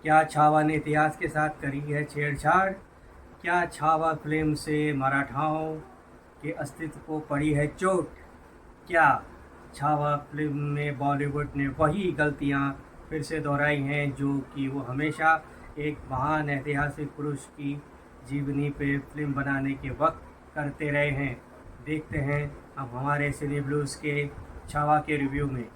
क्या छावा ने इतिहास के साथ करी है छेड़छाड़? क्या छावा फिल्म से मराठाओं के अस्तित्व को पड़ी है चोट? क्या छावा फिल्म में बॉलीवुड ने वही गलतियां फिर से दोहराई हैं जो कि वो हमेशा एक महान ऐतिहासिक पुरुष की जीवनी पे फिल्म बनाने के वक्त करते रहे हैं? देखते हैं अब हमारे सिने ब्लूज़ के छावा के रिव्यू में।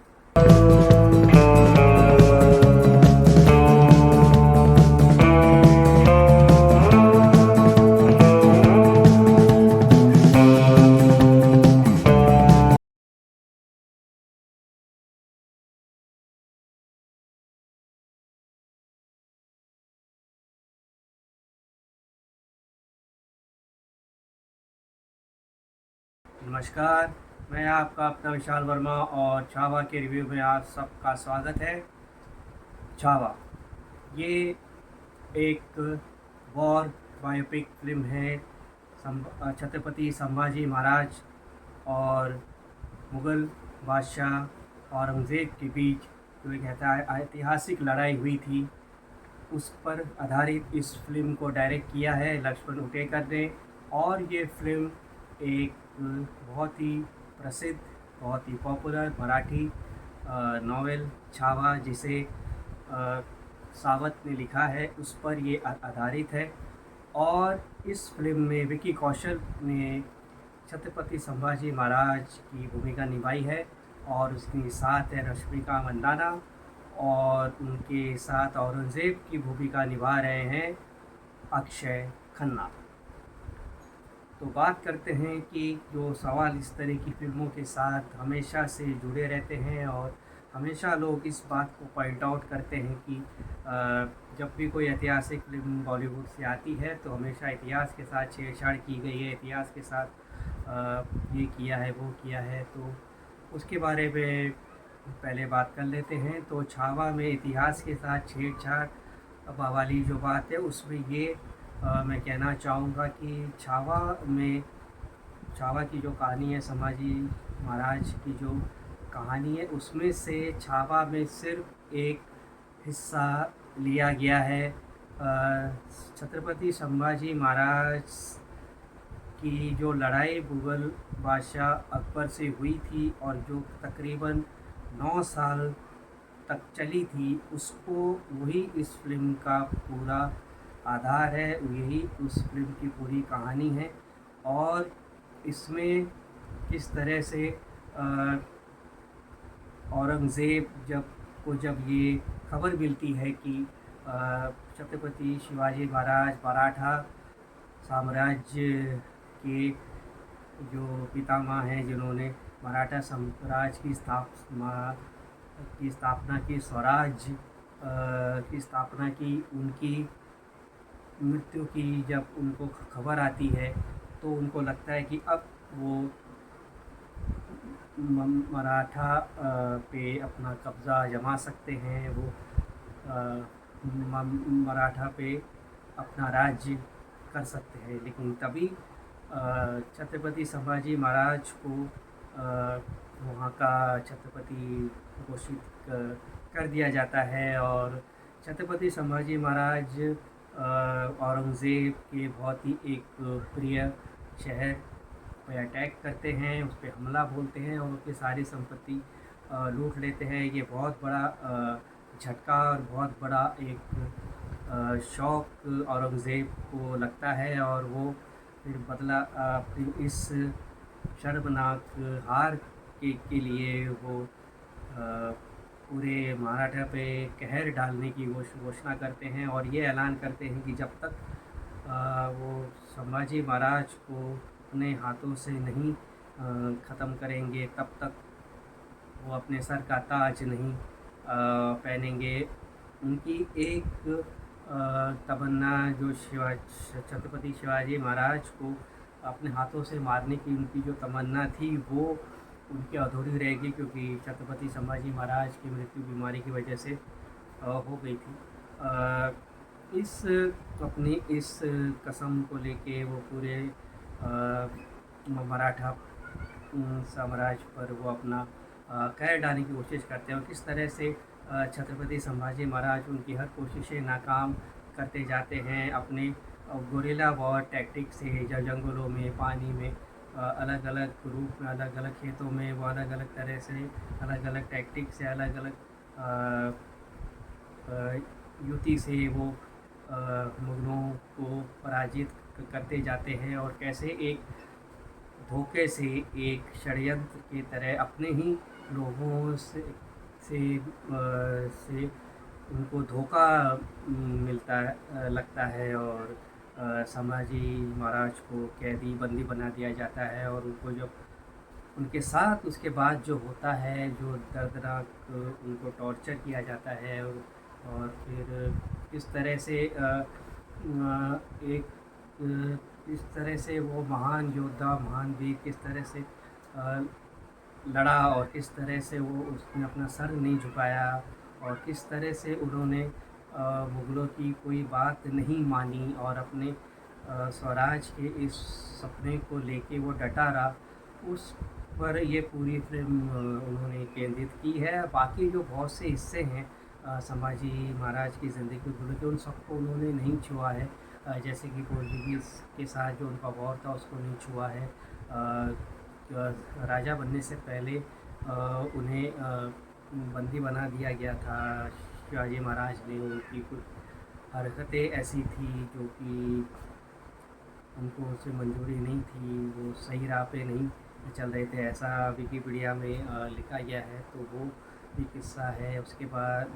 नमस्कार, मैं आपका अपना विशाल वर्मा और छावा के रिव्यू में आप सबका स्वागत है। छावा ये एक वॉर बायोपिक फिल्म है छत्रपति संभाजी महाराज और मुग़ल बादशाह औरंगज़ेब के बीच जो एक ऐतिहासिक लड़ाई हुई थी, उस पर आधारित इस फिल्म को डायरेक्ट किया है लक्ष्मण उटेकर ने। और ये फिल्म एक बहुत ही प्रसिद्ध, बहुत ही पॉपुलर मराठी नॉवेल छावा, जिसे सावत ने लिखा है, उस पर ये आधारित है। और इस फिल्म में विकी कौशल ने छत्रपति संभाजी महाराज की भूमिका निभाई है और उसके साथ है रश्मिका मंदाना, और उनके साथ औरंगज़ेब की भूमिका निभा रहे हैं अक्षय खन्ना। तो बात करते हैं कि जो सवाल इस तरह की फ़िल्मों के साथ हमेशा से जुड़े रहते हैं और हमेशा लोग इस बात को पॉइंट आउट करते हैं कि जब भी कोई ऐतिहासिक फिल्म बॉलीवुड से आती है तो हमेशा इतिहास के साथ छेड़छाड़ की गई है, इतिहास के साथ ये किया है, वो किया है। तो उसके बारे में पहले बात कर लेते हैं। तो छावा में इतिहास के साथ छेड़छाड़ वाली जो बात है, उसमें ये मैं कहना चाहूँगा कि छावा की जो कहानी है, संभाजी महाराज की जो कहानी है, उसमें से छावा में सिर्फ एक हिस्सा लिया गया है। छत्रपति संभाजी महाराज की जो लड़ाई मुग़ल बादशाह अकबर से हुई थी और जो तकरीबन 9 साल तक चली थी, उसको वही इस फिल्म का पूरा आधार है, यही उस फिल्म की पूरी कहानी है। और इसमें किस तरह से औरंगज़ेब जब ये खबर मिलती है कि छत्रपति शिवाजी महाराज मराठा साम्राज्य के जो पितामह हैं, जिन्होंने मराठा साम्राज्य की स्थापना की, स्वराज्य की स्थापना की, उनकी मृत्यु की जब उनको खबर आती है तो उनको लगता है कि अब वो मराठा पे अपना कब्ज़ा जमा सकते हैं, वो मराठा पे अपना राज्य कर सकते हैं। लेकिन तभी छत्रपति संभाजी महाराज को वहाँ का छत्रपति घोषित कर दिया जाता है और छत्रपति संभाजी महाराज औरंगज़ेब के बहुत ही एक प्रिय शहर पे अटैक करते हैं, उस पर हमला बोलते हैं और उसकी सारी संपत्ति लूट लेते हैं। ये बहुत बड़ा झटका और बहुत बड़ा एक शौक औरंगज़ेब को लगता है और वो फिर बदला अपनी इस शर्मनाक हार के लिए वो पूरे मराठा पे कहर डालने की घोषणा करते हैं और ये ऐलान करते हैं कि जब तक वो संभाजी महाराज को अपने हाथों से नहीं ख़त्म करेंगे, तब तक वो अपने सर का ताज नहीं पहनेंगे। उनकी एक तमन्ना जो छत्रपति शिवाजी महाराज को अपने हाथों से मारने की उनकी जो तमन्ना थी, वो उनकी अधूरी रहेगी, क्योंकि छत्रपति संभाजी महाराज की मृत्यु बीमारी की वजह से हो गई थी। अपनी इस कसम को लेके वो पूरे मराठा साम्राज्य पर वो अपना कहर डालने की कोशिश करते हैं और किस तरह से छत्रपति संभाजी महाराज उनकी हर कोशिशें नाकाम करते जाते हैं अपने गोरिल्ला वॉर टैक्टिक से। जंगलों में, पानी में, अलग अलग रूप में, अलग अलग खेतों में वो अलग अलग तरह से, अलग अलग टैक्टिक से, अलग अलग युति से वो मुगलों को पराजित करते जाते हैं, और कैसे एक धोखे से, एक षड्यंत्र की तरह अपने ही लोगों से उनको धोखा मिलता है, लगता है, और संभाजी महाराज को कैदी बंदी बना दिया जाता है। और उनको जब उनके साथ उसके बाद जो होता है, जो दर्दनाक उनको टॉर्चर किया जाता है, और फिर इस तरह से एक इस तरह से वो महान योद्धा, महान वीर किस तरह से लड़ा, और किस तरह से वो उसने अपना सर नहीं झुकाया, और किस तरह से उन्होंने मुग़लों की कोई बात नहीं मानी, और अपने स्वराज के इस सपने को लेके वो डटा रहा, उस पर ये पूरी फिल्म उन्होंने केंद्रित की है। बाकी जो बहुत से हिस्से हैं संभाजी महाराज की ज़िंदगी बोले तो उन सबको उन्होंने नहीं छुआ है। जैसे कि पोर्चुगीज़ के साथ जो उनका वॉर था उसको नहीं छुआ है। राजा बनने से पहले उन्हें बंदी बना दिया गया था शिवाजी महाराज ने। उनकी कुछ हरकतें ऐसी थी जो कि उनको उसे मंजूरी नहीं थी, वो सही राह पे नहीं चल रहे थे, ऐसा विकिपीडिया में लिखा गया है, तो वो भी किस्सा है। उसके बाद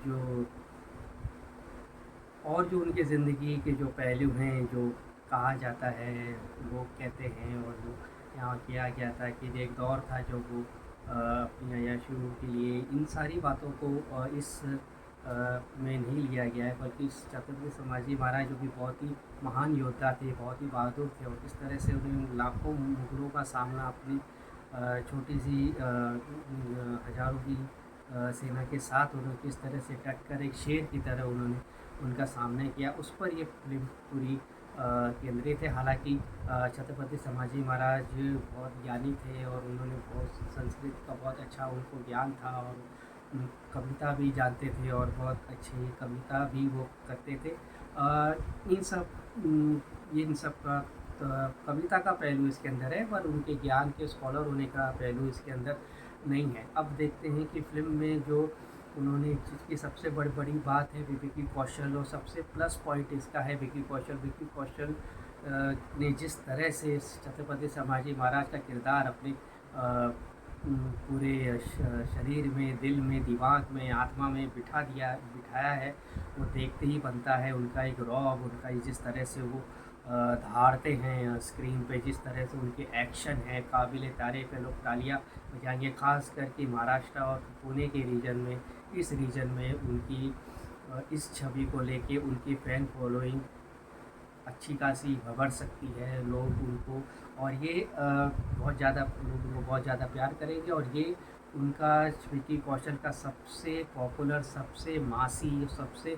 जो और जो उनके ज़िंदगी के जो पहलू हैं, जो कहा जाता है, वो कहते हैं, और जो यहाँ किया गया था कि एक दौर था जो वो अपनी अय्याशियों के लिए, इन सारी बातों को इस में नहीं लिया गया है, बल्कि इस छत्रपति संभाजी महाराज जो कि बहुत ही महान योद्धा थे, बहुत ही बहादुर थे, और किस तरह से उन्हें लाखों मुगलों का सामना अपनी छोटी सी हज़ारों की सेना के साथ उन्होंने किस तरह से डट कर एक शेर की तरह उन्होंने उनका सामना किया, उस पर ये फिल्म पूरी केंद्रित है। हालांकि छत्रपति संभाजी महाराज बहुत ज्ञानी थे, और उन्होंने बहुत संस्कृत का बहुत अच्छा उनको ज्ञान था, और कविता भी जानते थे, और बहुत अच्छी कविता भी वो करते थे। इन सब का कविता का पहलू इसके अंदर है, पर उनके ज्ञान के स्कॉलर होने का पहलू इसके अंदर नहीं है। अब देखते हैं कि फ़िल्म में जो उन्होंने जिसकी सबसे बड़ी बात है विकी कौशल, और सबसे प्लस पॉइंट इसका है विकी कौशल ने जिस तरह से छत्रपति संभाजी महाराज का किरदार अपने पूरे शरीर में, दिल में, दिमाग में, आत्मा में बिठाया है, वो देखते ही बनता है। उनका एक रौब, उनका जिस तरह से वो धारते हैं स्क्रीन पे, जिस तरह से उनके एक्शन है, काबिल तारीफ़ है, लोग तालियाँ बजाएंगे। ख़ास करके महाराष्ट्र और पुणे के रीजन में, इस रीजन में उनकी इस छवि को लेके उनकी फ़ैन फॉलोइंग अच्छी खासी बढ़ सकती है। लोग उनको, और ये बहुत ज़्यादा लोग उनको बहुत ज़्यादा प्यार करेंगे, और ये उनका विकी कौशल का सबसे पॉपुलर, सबसे मासी, सबसे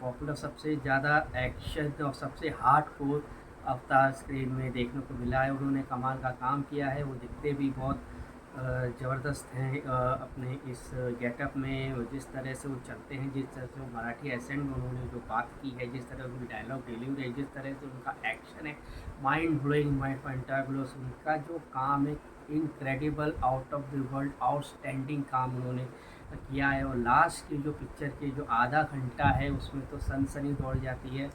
पॉपुलर, सबसे ज़्यादा एक्शन और सबसे हार्डकोर अवतार स्क्रीन में देखने को मिला है। उन्होंने कमाल का काम किया है, वो दिखते भी बहुत ज़बरदस्त हैं अपने इस गेटअप में, और जिस तरह से वो चलते हैं, जिस तरह से वो मराठी एसेंट में उन्होंने जो बात की है, जिस तरह उनकी डायलॉग डिलीवरी है, जिस तरह से उनका एक्शन है, माइंड ब्लोइंग, माइंड फंटाबुलस, उनका जो काम है incredible, out of the world, outstanding काम उन्होंने किया है। और लास्ट की जो पिक्चर के जो आधा घंटा है उसमें तो सनसनी दौड़ जाती है,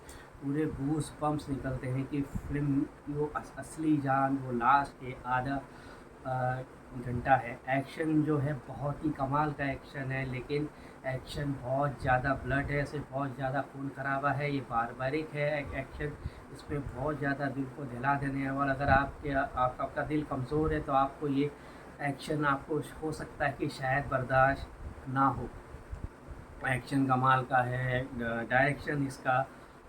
पूरे गूस बम्स निकलते हैं कि फिल्म की वो असली जान वो लास्ट के आधा घंटा है। एक्शन जो है बहुत ही कमाल का एक्शन है, लेकिन एक्शन बहुत ज़्यादा ब्लड है, इसे बहुत ज़्यादा खून खराबा है, ये बारबारिक है एक्शन, इसमें बहुत ज़्यादा दिल को दहला देने वाला। अगर आपका दिल कमज़ोर है तो आपको ये एक्शन आपको हो सकता है कि शायद बर्दाश्त ना हो। एक्शन कमाल का है, डायरेक्शन इसका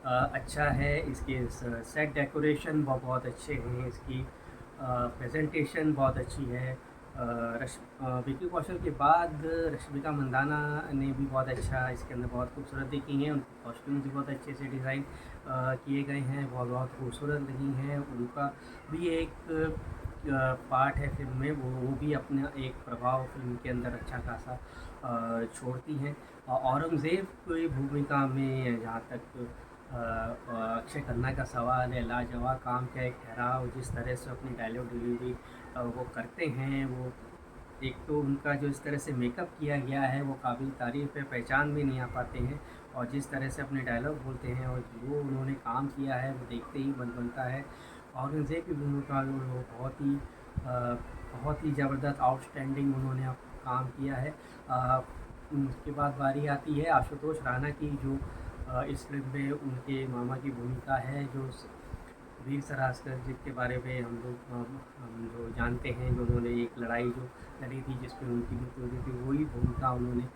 अच्छा है, इसके सेट डेकोरेशन बहुत अच्छे हैं, इसकी प्रेजेंटेशन बहुत अच्छी है। विकी कौशल के बाद रश्मिका मंदाना ने भी बहुत अच्छा इसके अंदर बहुत खूबसूरत दिखी हैं, उनके कॉस्ट्यूम्स भी बहुत अच्छे से डिज़ाइन किए गए हैं, बहुत खूबसूरत लगी हैं। उनका भी एक पार्ट है फिल्म में, वो भी अपना एक प्रभाव फिल्म के अंदर अच्छा खासा छोड़ती हैं। औरंगज़ेब की भूमिका में जहाँ तक अक्षय खन्ना का सवाल है, लाजवाब काम का एक ठहराव, जिस तरह से अपनी डायलॉग डिलीवरी वो करते हैं, वो एक तो उनका जो इस तरह से मेकअप किया गया है वो काबिल तारीफ़ है, पहचान में नहीं आ पाते हैं, और जिस तरह से अपने डायलॉग बोलते हैं और जो उन्होंने काम किया है वो देखते ही मन बनता है। औरंगज़ेब की भूमिका में वो बहुत ही ज़बरदस्त आउटस्टैंडिंग उन्होंने काम किया है। उसके बाद बारी आती है आशुतोष राणा की, जो इस फिल्म में उनके मामा की भूमिका है, जो वीर सरासकर जिनके बारे में हम जो जानते हैं, जो उन्होंने एक लड़ाई जो लड़ी थी जिसमें उनकी मृत्यु हो गई थी, वही भूमिका उन्होंने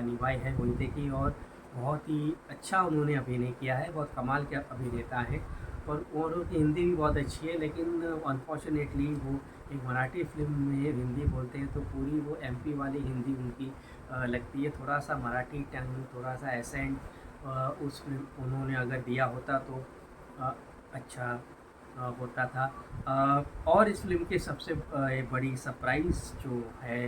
निभाई है वहीं की, और बहुत ही अच्छा उन्होंने अभिनय किया है, बहुत कमाल के अभिनेता हैं। और उनकी हिंदी भी बहुत अच्छी है, लेकिन अनफॉर्चुनेटली वो एक मराठी फिल्म में हिंदी बोलते हैं तो पूरी वो एमपी वाली हिंदी उनकी लगती है। थोड़ा सा मराठी टंग, थोड़ा सा एसेंट उस फिल्म उन्होंने अगर दिया होता तो अच्छा होता था। और इस फिल्म के सबसे एक बड़ी सरप्राइज़ जो है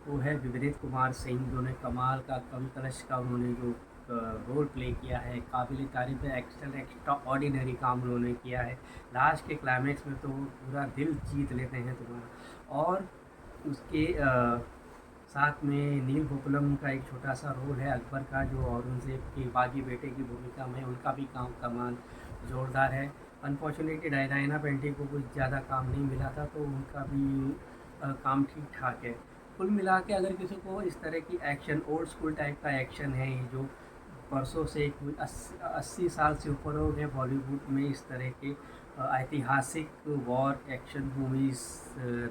वो है विपरीत कुमार सिंह, जिन्होंने कमाल का कवि कलश का उन्होंने जो रोल प्ले किया है, काबिल तारीफ़ है, एक्स्ट्रा ऑर्डिनरी काम उन्होंने किया है। लास्ट के क्लाइमेक्स में तो वो पूरा दिल जीत लेते हैं तुम्हारा। और उसके साथ में नील गोकुलम का एक छोटा सा रोल है अकबर का, जो औरंगज़ेब के बागी बेटे की भूमिका में, उनका भी काम कमाल जोरदार है। अनफॉर्चुनेटली डायना पेंटी को कुछ ज़्यादा काम नहीं मिला था, तो उनका भी काम ठीक ठाक है। कुल मिला के अगर किसी को इस तरह की एक्शन, ओल्ड स्कूल टाइप का एक्शन है, ये जो बरसों से 80 साल से ऊपर हो गए बॉलीवुड में इस तरह के ऐतिहासिक वॉर एक्शन मूवीज़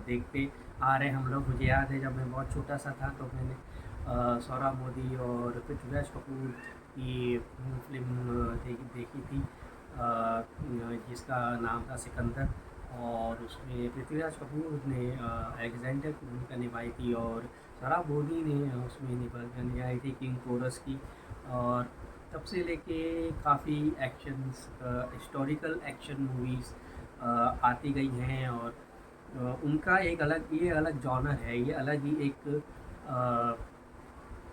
देखते आ रहे हम लोग। मुझे याद है जब मैं बहुत छोटा सा था तो मैंने सौरभ मोदी और पृथ्वीराज कपूर की फिल्म देखी थी, जिसका नाम था सिकंदर, और उसमें पृथ्वीराज कपूर ने अलेक्जेंडर की भूमिका निभाई थी, और सौरभ मोदी ने उसमें निभाई थी किंग कोरस की। और तब से लेके काफ़ी एक्शंस, हिस्टोरिकल एक्शन मूवीज़ आती गई हैं, और उनका एक अलग, ये अलग जॉनर है, ये अलग ही एक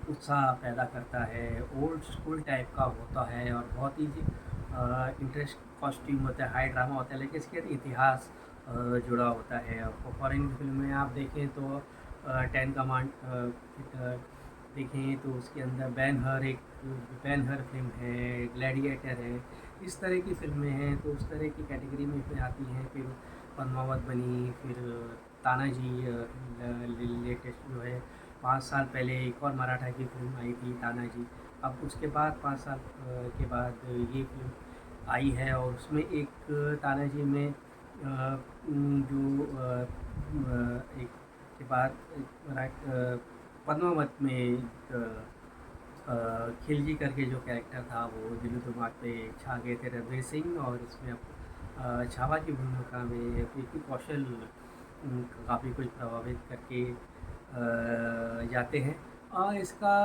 उत्साह पैदा करता है, ओल्ड स्कूल टाइप का होता है, और बहुत ही इंटरेस्ट कॉस्ट्यूम होता है, हाई ड्रामा होता है, लेकिन इसके इतिहास जुड़ा होता है। फॉरेन की फिल्म में आप देखें तो 10 कमांड देखें तो उसके अंदर बैन हर फिल्म है, ग्लैडिएटर है, इस तरह की फिल्में हैं, तो उस तरह की कैटेगरी में फिर आती हैं। फिर पद्मावत बनी, फिर तानाजी लेटेस्ट जो है, 5 साल पहले एक और मराठा की फिल्म आई थी तानाजी। अब उसके बाद 5 साल के बाद ये फिल्म आई है, और उसमें एक तानाजी में जो एक के बाद पद्मावत में खिलजी करके जो कैरेक्टर था वो दिलो दिमाग पे छा गए थे रणवीर सिंह, और इसमें छावा की भूमिका में विकी कौशल काफ़ी कुछ प्रभावित करके जाते हैं। इसका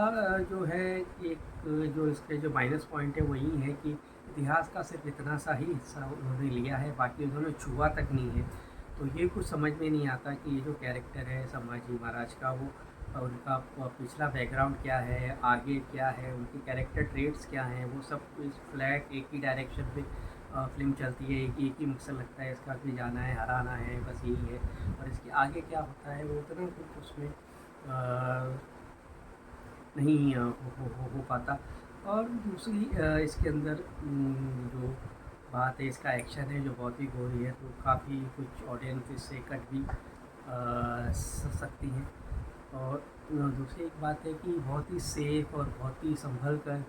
जो है एक जो इसके जो माइनस पॉइंट है वही है कि इतिहास का सिर्फ इतना सा ही हिस्सा उन्होंने लिया है, बाकी उन्होंने छुआ तक नहीं है। तो ये कुछ समझ में नहीं आता कि ये जो कैरेक्टर है संभाजी महाराज का, वो उनका पिछला बैकग्राउंड क्या है, आगे क्या है, उनके कैरेक्टर ट्रेट्स क्या हैं, वो सब इस फ्लैट एक ही डायरेक्शन पे फिल्म चलती है, एक ही मकसद लगता है इसका कि जाना है, हराना है, बस यही है। और इसके आगे क्या होता है वो उतना कुछ उसमें नहीं हो पाता। और दूसरी इसके अंदर जो बात है, इसका एक्शन है जो बहुत ही गोरी है, तो काफ़ी कुछ ऑडियंस इससे कट भी सकती हैं। और दूसरी एक बात है कि बहुत ही सेफ और बहुत ही संभल कर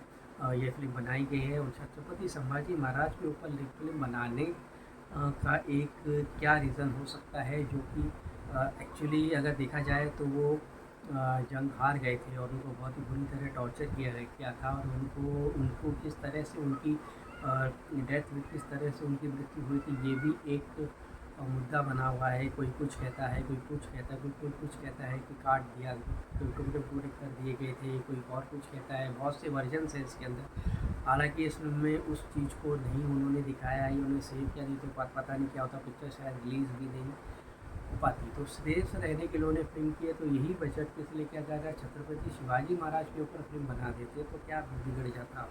ये फिल्म बनाई गई है, और छत्रपति संभाजी महाराज के ऊपर फिल्म बनाने का एक क्या रीज़न हो सकता है, जो कि एक्चुअली अगर देखा जाए तो वो जंग हार गए थे, और उनको बहुत ही बुरी तरह टॉर्चर किया था, और उनको किस तरह से उनकी डेथ हुई, किस तरह से उनकी मृत्यु हुई थी, ये भी एक मुद्दा बना हुआ है। कोई कुछ कहता है, कोई कुछ कहता है, कोई कुछ कहता है कि काट दिया, कोई टुकड़े पूरे कर दिए गए थे, कोई और कुछ कहता है। बहुत से वर्जन्स हैं इसके अंदर। हालांकि इस फिल्म में उस चीज़ को नहीं उन्होंने दिखाया है, उन्होंने सेव किया, नहीं तो पता नहीं क्या होता, पिक्चर शायद रिलीज़ भी नहीं पाती। तो सेफ रहने के लिए उन्होंने फिल्म की है, तो यही बजट किस लिए किया जा रहा है, छत्रपति शिवाजी महाराज के ऊपर फिल्म बना देते तो क्या बिगड़ जाता।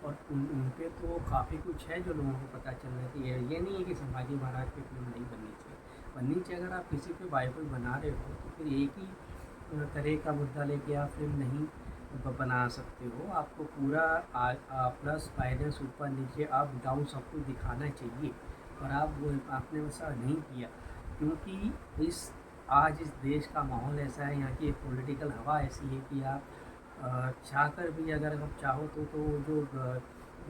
और उन पे तो काफ़ी कुछ है जो लोगों को पता चलना चाहिए। ये नहीं है कि संभाजी महाराज की फिल्म नहीं बननी चाहिए, बननी चाहिए। अगर आप किसी पे बायोपिक बना रहे हो तो फिर एक ही तरह का मुद्दा लेके आप फिल्म नहीं बना सकते हो। आपको पूरा प्लस माइनस ऊपर नीचे अप डाउन सब कुछ दिखाना चाहिए, और आपने वैसा नहीं किया, क्योंकि आज इस देश का माहौल ऐसा है, यहाँ की पॉलिटिकल हवा ऐसी है कि आप चाहकर भी अगर आप चाहो तो जो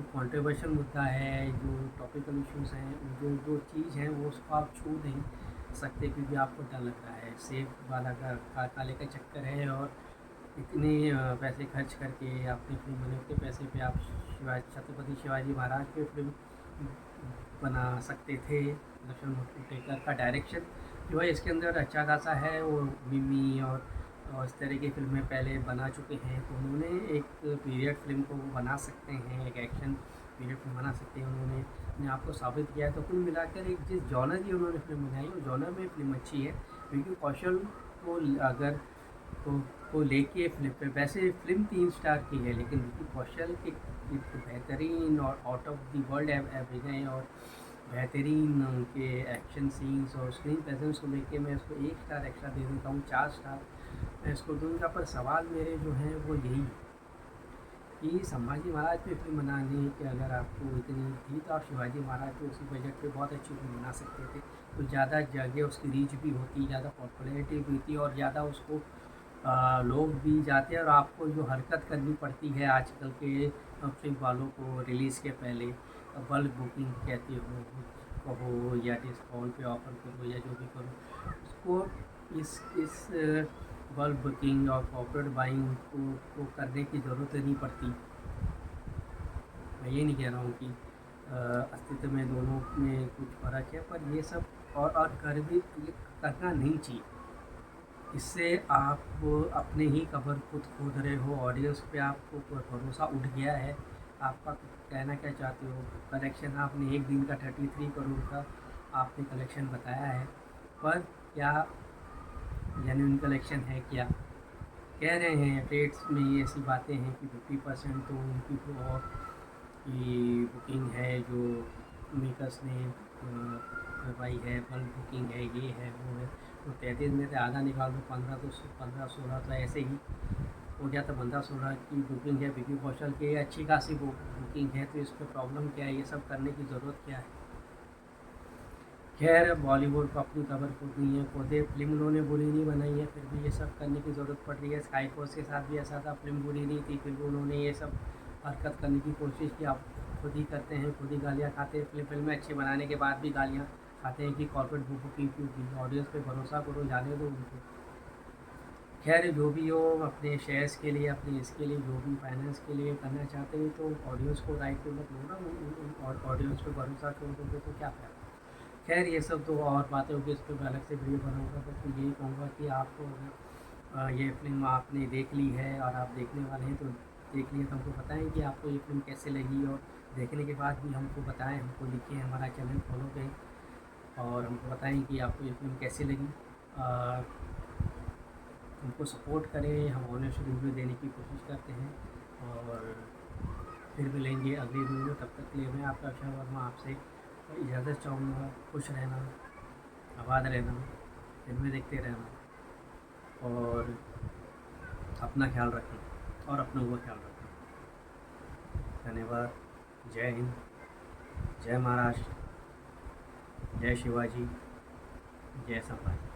कंट्रोवर्शियल मुद्दा है, जो टॉपिकल इश्यूज़ हैं, जो जो चीज़ है वो उसको आप छू नहीं सकते, क्योंकि आपको डर लग रहा है सेब वाला का काले का चक्कर है। और इतने पैसे खर्च करके अपनी फिल्म बने के पैसे पे आप छत्रपति शिवाजी महाराज पे फिल्म बना सकते थे। लक्ष्मण मुर्तुटेकर का डायरेक्शन जो है इसके अंदर अच्छा खासा है, वो मिमी और इस तरह की फिल्में पहले बना चुके हैं, तो उन्होंने एक पीरियड फिल्म को बना सकते हैं, एक एक्शन पीरियड फिल्म बना सकते हैं। उन्होंने अपने आप को साबित किया है। तो कुल मिलाकर एक जिस जॉनर की उन्होंने फिल्म बनाई उस जॉनर में फिल्म अच्छी है। क्योंकि कौशल को अगर को लेके फिल्म पे, वैसे फिल्म 3 स्टार की है, लेकिन विकी कौशल के बेहतरीन और आउट ऑफ द वर्ल्ड अभिनय और बेहतरीन उनके एक्शन सीन्स और स्क्रीन प्रेजेंस को लेके मैं उसको 1 स्टार एक्स्ट्रा दे देता हूँ, 4 स्टार मैं इसको दूँगा। पर सवाल मेरे जो हैं वो यही है कि संभाजी महाराज पे फिल्म बनाने की अगर आपको इतनी थी तो आप शिवाजी महाराज पे उसी बजट पे बहुत अच्छी फिल्म बना सकते थे। तो ज़्यादा जगह उसकी रीच भी होती, ज़्यादा पॉपुलैरिटी भी थी, और ज़्यादा उसको लोग भी जाते हैं। और आपको जो हरकत करनी पड़ती है आजकल के फिल्म वालों को रिलीज़ के पहले, बल्क बुकिंग कहते हो कहो, या डिस्काउंट पे ऑफर करो, या जो भी करो, उसको इस बल्क बुकिंग और कॉर्पोरेट बाइंग को करने की ज़रूरत नहीं पड़ती। मैं ये नहीं कह रहा हूँ कि अस्तित्व में दोनों में कुछ फ़र्क है, पर ये सब और कर भी ये करना नहीं चाहिए। इससे आप अपने ही कबर खुद खोद रहे हो, ऑडियंस पे आपको भरोसा उठ गया है। आपका कहना क्या चाहते हो, कलेक्शन आपने एक दिन का 33 करोड़ का आपने कलेक्शन बताया है, पर क्या जेन्युइन कलेक्शन है? क्या कह रहे हैं ट्रेड्स में ऐसी बातें हैं कि 50% तो उनकी तो और की बुकिंग है जो मेकर्स ने करवाई है, बल्क बुकिंग है, ये है वो है। तो 33 में से आधा निकाल दो, 15-16 तो ऐसे ही हो गया। तो 15-16 की बुकिंग है विकी कौशल की, अच्छी खासी बुकिंग है, तो इस पर प्रॉब्लम क्या है? ये सब करने की ज़रूरत क्या है? खैर, बॉलीवुड को अपनी खबर खुद नहीं है, खुदे फिल्म उन्होंने बुरी नहीं बनाई है, फिर भी ये सब करने की ज़रूरत पड़ रही है। स्काई फोर्स के साथ भी ऐसा था, फिल्म बुरी नहीं थी, फिर भी उन्होंने ये सब हरकत करने की कोशिश की। आप खुद ही करते हैं, खुद ही गालियाँ खाते हैं, फिल्में अच्छी बनाने के बाद भी गालियाँ खाते हैं कि कॉर्पोरेट बुकिंग क्यों की, ऑडियंस पे भरोसा करो, जाने दो उनको। खैर, जो भी हो, अपने शेयर्स के लिए, अपने इसके लिए, जो भी फाइनेंस के लिए करना चाहते हैं, तो ऑडियंस को राइट पे मत लो ना, और ऑडियंस पे भरोसा छोड़ दोगे तो क्या फ़ायदा। खैर, ये सब तो और बातें होगी, इस पर मैं अलग से वीडियो बनाऊँगा। तो यही कहूँगा कि आपको ये फिल्म आपने देख ली है और आप देखने वाले हैं, तो देख लिए तो हमको बताएं कि आपको ये फिल्म कैसे लगी, और देखने के बाद भी हमको बताएं, हमको लिखें, हमारा चैनल फॉलो करें और हमको बताएं कि आपको ये फिल्म कैसे लगी। हमको सपोर्ट करें, हम ऑनेस्ट रिव्यू देने की कोशिश करते हैं, और फिर मिलेंगे अगले वीडियो में। तब तक के लिए मैं आपका अक्षय वर्मा आपसे इजाज़त चाहूँगा। खुश रहना, आबाद रहना, फिल्में देखते रहना, और अपना ख्याल रखें और अपनों का ख्याल रखें। धन्यवाद। जय हिंद, जय महाराष्ट्र, जय शिवाजी, जय संभाजी।